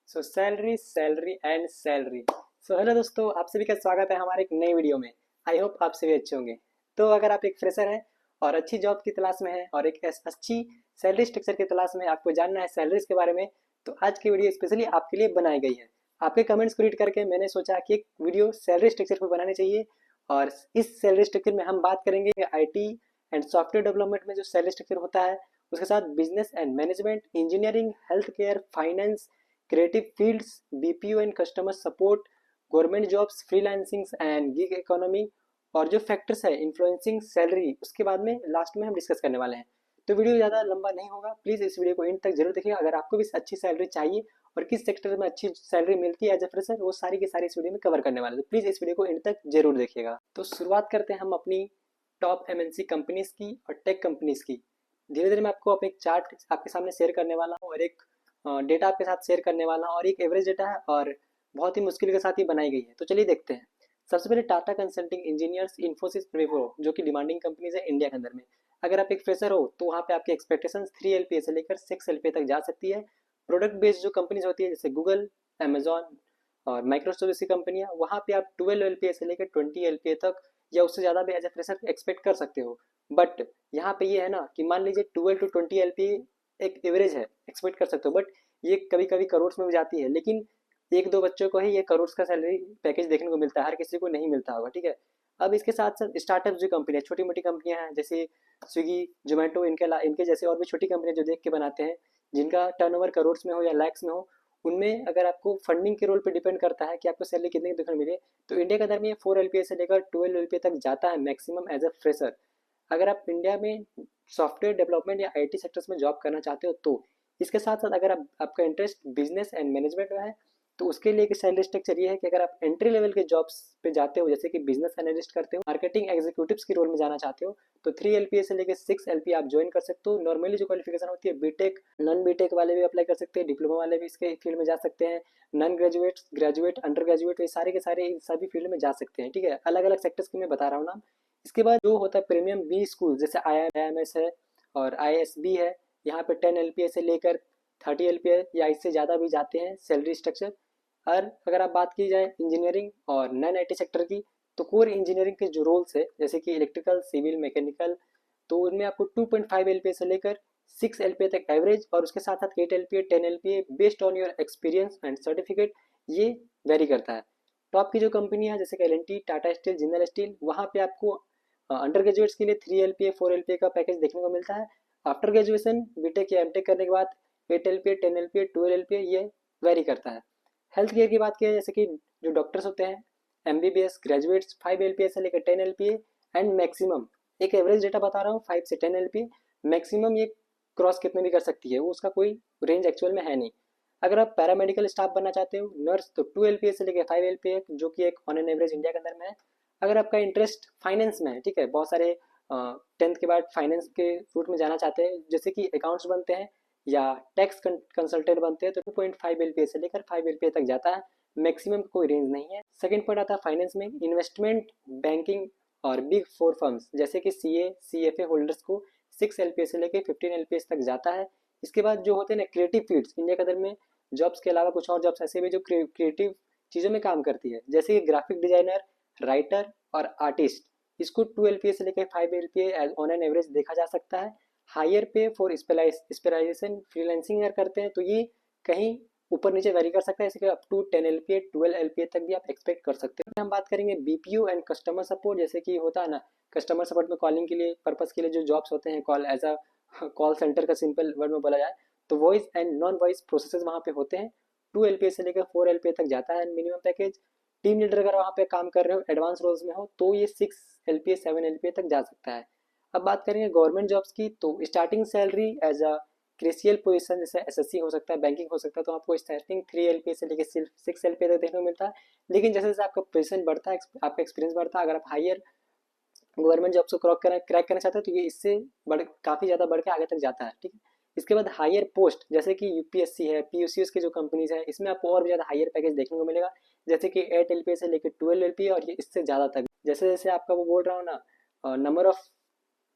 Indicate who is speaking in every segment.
Speaker 1: So salary salary and salary. So hello दोस्तों, आप सभी का स्वागत है हमारे एक नई वीडियो में। आई होप आप सभी अच्छे होंगे। तो अगर आप एक फ्रेशर हैं और अच्छी जॉब की तलाश में हैं और एक अच्छी सैलरी स्ट्रक्चर की तलाश में, आपको जानना है सैलरीज के बारे में, तो आज की वीडियो स्पेशली आपके लिए बनाई गई है। आपके कमेंट्स को रीड करके मैंने सोचा कि एक वीडियो सैलरी स्ट्रक्चर पर बनानी चाहिए। और इस सैलरी स्ट्रक्चर में हम बात करेंगे IT एंड सॉफ्टवेयर डेवलपमेंट में जो सैलरी स्ट्रक्चर होता है, उसके साथ business and management, engineering, health care, finance, creative fields, BPO and customer support, government jobs, freelancing and gig economy, और जो फैक्टर्स है इन्फ्लुएंसिंग सैलरी, उसके बाद में लास्ट में हम डिस्कस करने वाले हैं। तो वीडियो ज़्यादा लंबा नहीं होगा, प्लीज़ इस वीडियो को एंड तक जरूर देखिएगा। अगर आपको भी अच्छी सैलरी चाहिए और किस सेक्टर में अच्छी सैलरी मिलती है एज ए फ्रेशर, वो सारी की सारी इस वीडियो में कवर करने वाले हैं। तो प्लीज़ इस वीडियो को एंड तक जरूर देखिएगा। तो शुरुआत करते हैं हम अपनी टॉप MNC कंपनीज की और टेक कंपनीज की। धीरे धीरे मैं आपको अपने एक चार्ट आपके सामने शेयर करने वाला हूँ और एक डेटा आपके साथ शेयर करने वाला हूँ, और एक एवरेज डेटा है और बहुत ही मुश्किल के साथ ही बनाई गई है। तो चलिए देखते हैं। सबसे पहले टाटा कंसल्टिंग इंजीनियर्स, इन्फोसिस, विप्रो, जो कि डिमांडिंग कंपनीज है इंडिया के अंदर में। अगर आप एक फ्रेशर हो तो वहाँ पे आपकी एक्सपेक्टेशन 3 LPA से लेकर 6 LPA तक जा सकती है। प्रोडक्ट बेस्ड जो कंपनीज होती है जैसे गूगल, अमेजॉन और माइक्रोसॉफ्ट जैसी कंपनियां, वहाँ पे आप 12 LPA से लेकर 20 LPA तक या उससे ज़्यादा भी एज ए फ्रेशर एक्सपेक्ट कर सकते हो। बट यहाँ पे ये है ना कि मान लीजिए 12 to 20 LPA एक एवरेज है, एक्सपेक्ट कर सकते हो। बट ये कभी कभी करोड़ में भी जाती है, लेकिन एक दो बच्चों को ही ये करोड़ का सैलरी पैकेज देखने को मिलता है, हर किसी को नहीं मिलता होगा, ठीक है। अब इसके साथ साथ स्टार्टअप जो कंपनियां, छोटी मोटी कंपनियां हैं जैसे स्विगी, जोमेटो, इनके जैसे और भी छोटी कंपनियां जो देख के बनाते हैं, जिनका टर्नओवर करोड़ में हो या लैक्स में हो, उनमें अगर आपको फंडिंग के रोल पे डिपेंड करता है कि आपको सैलरी कितने की देखने को मिले, तो इंडिया के अंदर में 4 LPA से लेकर 12 LPA तक जाता है मैक्सिमम एज अ फ्रेशर। अगर आप इंडिया में सॉफ्टवेयर डेवलपमेंट या IT सेक्टर्स में जॉब करना चाहते हो तो। इसके साथ साथ अगर आपका इंटरेस्ट बिजनेस एंड मैनेजमेंट में है, तो उसके लिए एक सैलरी स्ट्रक्चर ये है कि अगर आप एंट्री लेवल के जॉब्स पे जाते हो, जैसे कि बिजनेस एनालिस्ट करते हो, मार्केटिंग एग्जीक्यूटिव्स की रोल में जाना चाहते हो, तो 3 LPA से लेकर 6 LPA आप ज्वाइन कर सकते हो। नॉर्मली जो क्वालिफिकेशन होती है बीटेक, नॉन बीटेक वाले भी अप्लाई कर सकते हैं, डिप्लोमा वाले भी इसके फील्ड में जा सकते हैं, non graduate, graduate, under graduate, ये सारे के सारे इन सभी फील्ड में जा सकते हैं, ठीक है। अलग अलग सेक्टर्स की मैं बता रहा हूँ नाम। इसके बाद जो होता है प्रीमियम बी स्कूल, जैसे IIMS है और ISB है, यहाँ पे 10 LPA से लेकर 30 LPA या इससे ज़्यादा भी जाते हैं सैलरी स्ट्रक्चर। और अगर आप बात की जाए इंजीनियरिंग और नॉन IT सेक्टर की, तो कोर इंजीनियरिंग के जो रोल्स है जैसे कि इलेक्ट्रिकल, सिविल, मैकेनिकल, तो उनमें आपको 2.5 LPA से लेकर 6 LPA तक एवरेज, और उसके साथ साथ 8 LPA, 10 LPA based on your experience and certificate, ये वेरी करता है। टॉप की जो कंपनी है जैसे कि L&T, Tata steel, Jindal steel, वहाँ पे आपको अंडर ग्रेजुएट्स के लिए 3 LPA, 4 LPA का पैकेज देखने को मिलता है। आफ्टर ग्रेजुएशन बीटेक या एमटेक करने के बाद 8 LPA, 10 LPA, 12 LPA, ये वेरी करता है। हेल्थ केयर की बात की जैसे कि जो डॉक्टर्स होते हैं, MBBS ग्रेजुएट्स, 5 LPA से लेकर 10 LPA, एंड मैक्सिमम, एक एवरेज डेटा बता रहा हूँ, 5 से 10 LPA, मैक्सिमम ये क्रॉस कितने भी कर सकती है, वो उसका कोई रेंज एक्चुअल में है नहीं। अगर आप पैरामेडिकल स्टाफ बनना चाहते हो, नर्स, तो 2 LPA से लेकर 5 LPA, जो कि एक ऑन एन एवरेज इंडिया के अंदर में है। अगर आपका इंटरेस्ट फाइनेंस में है, ठीक है, बहुत सारे 10th के बाद फाइनेंस के रूट में जाना चाहते हैं, जैसे कि अकाउंट्स बनते हैं या टैक्स कंसल्टेंट बनते हैं, तो 2.5 LPA से लेकर 5 LPA तक जाता है, मैक्सिमम कोई रेंज नहीं है। सेकंड पॉइंट आता है फाइनेंस में, इन्वेस्टमेंट बैंकिंग और बिग फोर फर्म्स जैसे कि CA CFA होल्डर्स को 6 LPA से लेकर 15 LPA तक जाता है। इसके बाद जो होते हैं ना क्रिएटिव फील्ड्स, इंडिया के अंदर में जॉब्स के अलावा कुछ और जॉब्स ऐसे भी जो क्रिएटिव चीज़ों में काम करती है, जैसे कि ग्राफिक डिजाइनर, राइटर और आर्टिस्ट, इसको 2 LPA से लेकर 5 LPA ऑन एन एवरेज देखा जा सकता है। हायर पे फॉर स्पेशलाइजेशन, फ्रीलांसिंग अगर करते हैं तो ये कहीं ऊपर नीचे वेरी कर सकता है, इसके अप टू 10 LPA, 12 LPA तक भी आप एक्सपेक्ट कर सकते हैं। हम बात करेंगे BPO एंड कस्टमर सपोर्ट, जैसे कि होता है ना कस्टमर सपोर्ट में कॉलिंग के लिए पर्पस के लिए जो जॉब्स होते हैं, call as a call centre का सिंपल वर्ड में बोला जाए, तो voice and non voice processes वहाँ पे होते हैं। 2 LPA से लेकर 4 LPA तक जाता है मिनिमम पैकेज। टीम लीडर अगर वहाँ पे काम कर रहे हो, एडवांस रोल्स में हो, तो ये 6 LPA, 7 LPA तक जा सकता है। अब बात करेंगे गवर्नमेंट जॉब्स की, तो starting salary as a crucial position जैसे SSC हो सकता है, बैंकिंग हो सकता है, तो आपको स्टार्टिंग 3 LPA से लेकर सिर्फ 6 LPA तक देखने को मिलता है। लेकिन जैसे जैसे आपका पोजीशन बढ़ता है, आपका एक्सपीरियंस बढ़ता है, अगर आप हायर गवर्नमेंट जॉब्स को क्रैक करना चाहते हैं, तो ये इससे काफ़ी ज़्यादा बढ़ के आगे तक जाता है, ठीक है। इसके बाद हायर पोस्ट जैसे कि UPSC है, PUCS की जो कंपनीज है, इसमें आपको और भी ज़्यादा हायर पैकेज देखने को मिलेगा, जैसे कि 8 LPA से लेकर 12 LPA, और ये इससे ज़्यादा तक। जैसे जैसे आपका वो बोल रहा हूँ ना, नंबर ऑफ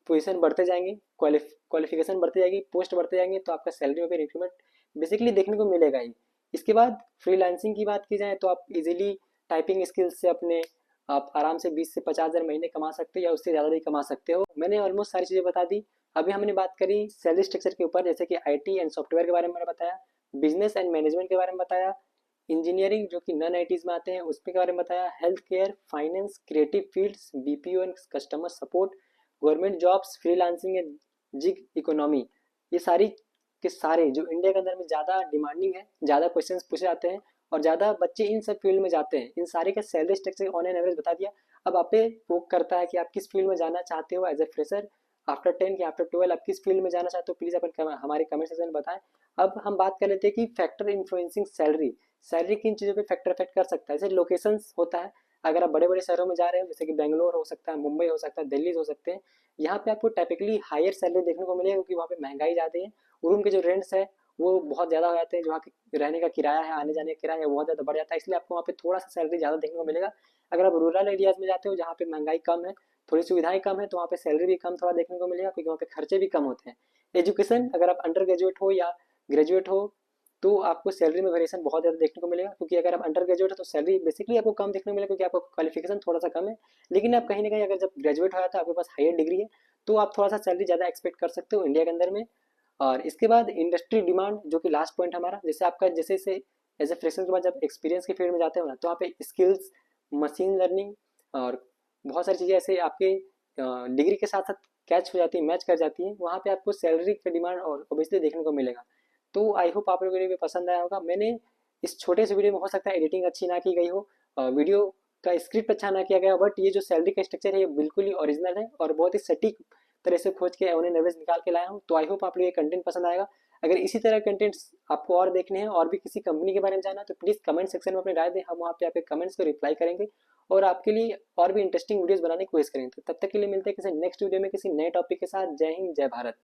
Speaker 1: पोजीशन बढ़ते जाएंगे, क्वालिफिकेशन बढ़ती जाएगी, पोस्ट बढ़ते जाएंगे, तो आपका सैलरी में भी इंक्रीमेंट बेसिकली देखने को मिलेगा ही। इसके बाद फ्रीलांसिंग की बात की जाए तो आप इजीली टाइपिंग स्किल्स से अपने आप आराम से 20 से 50 हज़ार महीने कमा सकते हो या उससे ज़्यादा भी कमा सकते हो। मैंने ऑलमोस्ट सारी चीज़ें बता दी। अभी हमने बात करी सैलरी स्ट्रक्चर के ऊपर, जैसे कि आईटी एंड सॉफ्टवेयर के बारे में मैंने बताया, बिजनेस एंड मैनेजमेंट के बारे में बताया, इंजीनियरिंग जो कि नॉन आईटीज में आते हैं उसके बारे में बताया, health care, finance, creative fields, BPO and customer support, government jobs, freelancing and gig economy. ये सारी के सारे जो इंडिया के अंदर में ज़्यादा डिमांडिंग है, ज़्यादा क्वेश्चंस पूछे जाते हैं और ज़्यादा बच्चे इन सब फील्ड में जाते हैं, इन सारे का salary structure on an average बता दिया। अब आप पे वो करता है कि आप किस फील्ड में जाना चाहते हो एज ए फ्रेशर, आफ्टर 10 कि आफ्टर 12 आप किस फील्ड में जाना चाहते हो, प्लीज़ अपन हमारे कमेंट सेक्शन में बताएं। अब हम बात कर लेते हैं कि फैक्टर इन्फ्लुएंसिंग सैलरी, सैलरी किन चीज़ों पे फैक्टर अफेक्ट कर सकता है। जैसे लोकेशंस होता है, अगर आप बड़े बड़े शहरों में जा रहे हो जैसे कि बेंगलोर हो सकता है, मुंबई हो सकता है, दिल्ली हो सकते हैं, यहाँ पे आपको टाइपिकली हायर सैलरी देखने को मिलेगा क्योंकि वहाँ पे महंगाई ज़्यादा है, रूम के जो रेंट्स है वो बहुत ज़्यादा हो जाते हैं, जो वहाँ के रहने का किराया है, आने जाने का किराया है वो बहुत ज़्यादा बढ़ जाता है, इसलिए आपको वहाँ पे थोड़ा सा सैलरी ज़्यादा देखने को मिलेगा। अगर आप रूरल एरियाज में जाते हो जहाँ पे महंगाई कम है, थोड़ी सुविधाएं कम है, तो वहाँ पे सैलरी भी कम थोड़ा देखने को मिलेगा क्योंकि वहाँ पे खर्चे भी कम होते हैं। एजुकेशन, अगर आप अंडर ग्रेजुएट हो या ग्रेजुएट हो तो आपको सैलरी में वेरिएशन बहुत ज़्यादा देखने को मिलेगा, क्योंकि अगर आप अंडर ग्रेजुएट हो तो सैलरी बेसिकली आपको कम देखने को मिलेगा क्योंकि आपका क्वालिफिकेशन थोड़ा सा कम है। लेकिन आप कहीं ना कहीं अगर जब ग्रेजुएट हो जाता है आपके पास हायर डिग्री है तो आप थोड़ा सा सैलरी ज़्यादा एक्सपेक्ट कर सकते हो इंडिया के अंदर में। और इसके बाद इंडस्ट्री डिमांड जो कि लास्ट पॉइंट हमारा, जैसे आपका जैसे से एज ए फ्रेशर के बाद जब एक्सपीरियंस के फील्ड में जाते हो ना तो वहाँ पे स्किल्स, मशीन लर्निंग और बहुत सारी चीज़ें ऐसे आपके डिग्री के साथ साथ कैच हो जाती है, मैच कर जाती है, वहाँ पे आपको सैलरी का डिमांड और ओबियसली देखने को मिलेगा। तो आई होप आप लोगों को वीडियो पसंद आया होगा। मैंने इस छोटे से वीडियो में हो सकता है एडिटिंग अच्छी ना की गई हो, वीडियो का स्क्रिप्ट अच्छा ना किया गया, बट ये जो सैलरी का स्ट्रक्चर है ये बिल्कुल ही ओरिजिनल है और बहुत ही सटीक तरह से खोज के उन्हें एवरेज निकाल के लाया हूँ। तो आई होप आप लोग ये कंटेंट पसंद आएगा। अगर इसी तरह कंटेंट्स आपको और देखने हैं और भी किसी कंपनी के बारे में जानना है तो प्लीज़ कमेंट सेक्शन में अपनी राय दें, हम वहाँ पे आपके कमेंट्स को रिप्लाई करेंगे और आपके लिए और भी इंटरेस्टिंग वीडियोस बनाने की कोशिश करेंगे। तो तब तक के लिए मिलते हैं किसी नेक्स्ट वीडियो में किसी नए टॉपिक के साथ। जय हिंद, जय भारत।